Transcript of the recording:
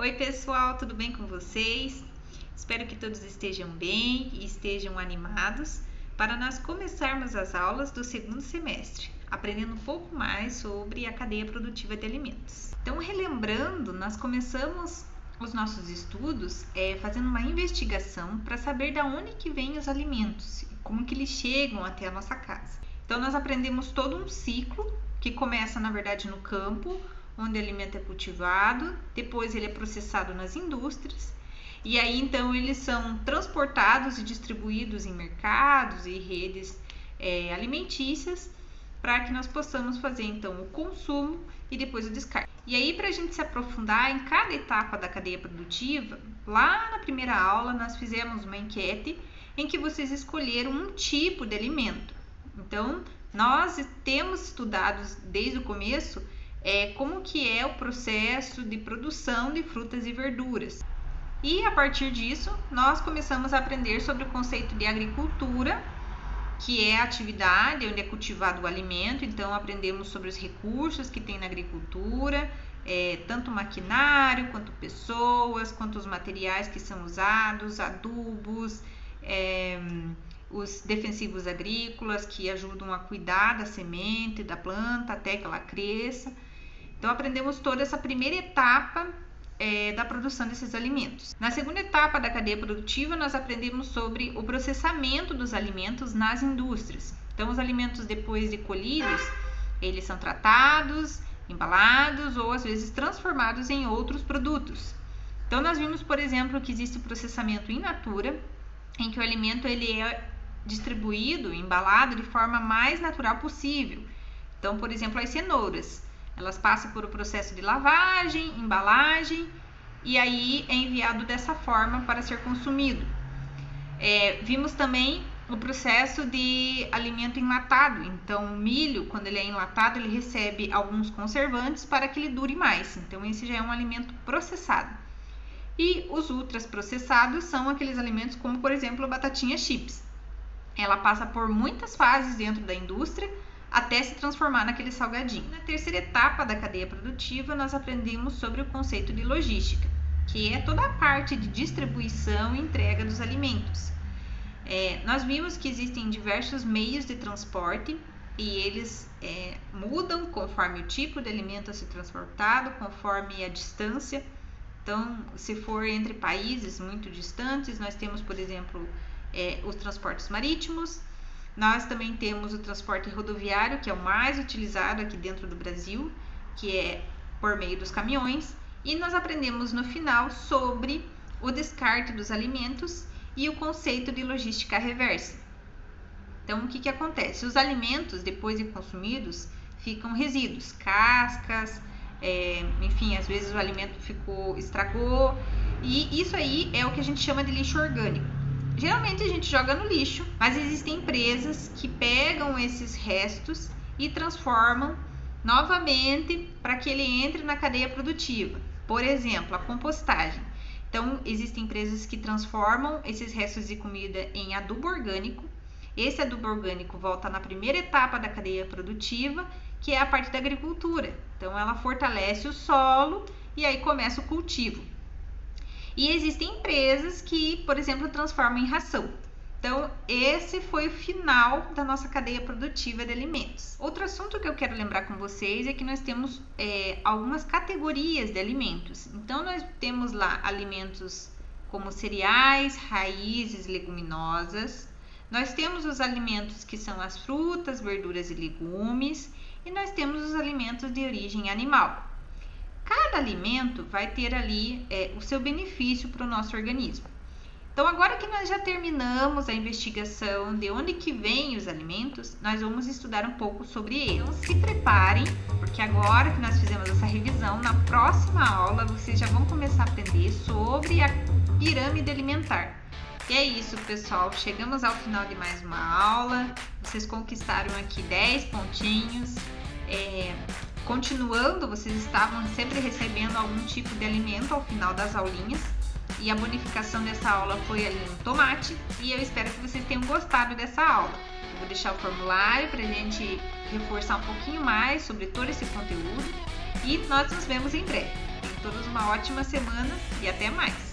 Oi pessoal, tudo bem com vocês? Espero que todos estejam bem e estejam animados para nós começarmos as aulas do segundo semestre, aprendendo um pouco mais sobre a cadeia produtiva de alimentos. Então, relembrando, nós começamos os nossos estudos fazendo uma investigação para saber de onde que vêm os alimentos, como que eles chegam até a nossa casa. Então, nós aprendemos todo um ciclo que começa, na verdade, no campo, onde o alimento é cultivado, depois ele é processado nas indústrias, e aí então eles são transportados e distribuídos em mercados e redes alimentícias, para que nós possamos fazer então o consumo e depois o descarte. E aí, para a gente se aprofundar em cada etapa da cadeia produtiva, lá na primeira aula nós fizemos uma enquete em que vocês escolheram um tipo de alimento. Então, nós temos estudado desde o começo como que é o processo de produção de frutas e verduras. E a partir disso, nós começamos a aprender sobre o conceito de agricultura, que é a atividade onde é cultivado o alimento. Então, aprendemos sobre os recursos que tem na agricultura, tanto maquinário, quanto pessoas, quanto os materiais que são usados, adubos, os defensivos agrícolas que ajudam a cuidar da semente, da planta, até que ela cresça. Então, aprendemos toda essa primeira etapa da produção desses alimentos. Na segunda etapa da cadeia produtiva, nós aprendemos sobre o processamento dos alimentos nas indústrias. Então, os alimentos depois de colhidos, eles são tratados, embalados ou às vezes transformados em outros produtos. Então, nós vimos, por exemplo, que existe o processamento in natura, em que o alimento ele é distribuído, embalado de forma mais natural possível. Então, por exemplo, as cenouras, elas passam por o processo de lavagem, embalagem e aí é enviado dessa forma para ser consumido. Vimos também o processo de alimento enlatado. Então, o milho, quando ele é enlatado, ele recebe alguns conservantes para que ele dure mais. Então, esse já é um alimento processado. E os ultraprocessados são aqueles alimentos como, por exemplo, a batatinha chips. Ela passa por muitas fases dentro da indústria até se transformar naquele salgadinho. Na terceira etapa da cadeia produtiva, nós aprendemos sobre o conceito de logística, que é toda a parte de distribuição e entrega dos alimentos. Nós vimos que existem diversos meios de transporte e eles mudam conforme o tipo de alimento a ser transportado, conforme a distância. Então, se for entre países muito distantes, nós temos, por exemplo, os transportes marítimos. Nós também temos o transporte rodoviário, que é o mais utilizado aqui dentro do Brasil, que é por meio dos caminhões. E nós aprendemos no final sobre o descarte dos alimentos e o conceito de logística reversa. Então, o que acontece? Os alimentos, depois de consumidos, ficam resíduos, cascas, enfim, às vezes o alimento estragou, e isso aí é o que a gente chama de lixo orgânico. Geralmente a gente joga no lixo, mas existem empresas que pegam esses restos e transformam novamente para que ele entre na cadeia produtiva. Por exemplo, a compostagem. Então, existem empresas que transformam esses restos de comida em adubo orgânico. Esse adubo orgânico volta na primeira etapa da cadeia produtiva, que é a parte da agricultura. Então, ela fortalece o solo e aí começa o cultivo. E existem empresas que, por exemplo, transformam em ração. Então, esse foi o final da nossa cadeia produtiva de alimentos. Outro assunto que eu quero lembrar com vocês é que nós temos algumas categorias de alimentos. Então, nós temos lá alimentos como cereais, raízes, leguminosas. Nós temos os alimentos que são as frutas, verduras e legumes. E nós temos os alimentos de origem animal. Cada alimento vai ter ali o seu benefício para o nosso organismo. Então, agora que nós já terminamos a investigação de onde que vêm os alimentos, nós vamos estudar um pouco sobre eles. Então, se preparem, porque agora que nós fizemos essa revisão, na próxima aula vocês já vão começar a aprender sobre a pirâmide alimentar. E é isso, pessoal. Chegamos ao final de mais uma aula. Vocês conquistaram aqui 10 pontinhos. Continuando, vocês estavam sempre recebendo algum tipo de alimento ao final das aulinhas. E a bonificação dessa aula foi ali um tomate. E eu espero que vocês tenham gostado dessa aula. Eu vou deixar o formulário para a gente reforçar um pouquinho mais sobre todo esse conteúdo. E nós nos vemos em breve. todos uma ótima semana e até mais!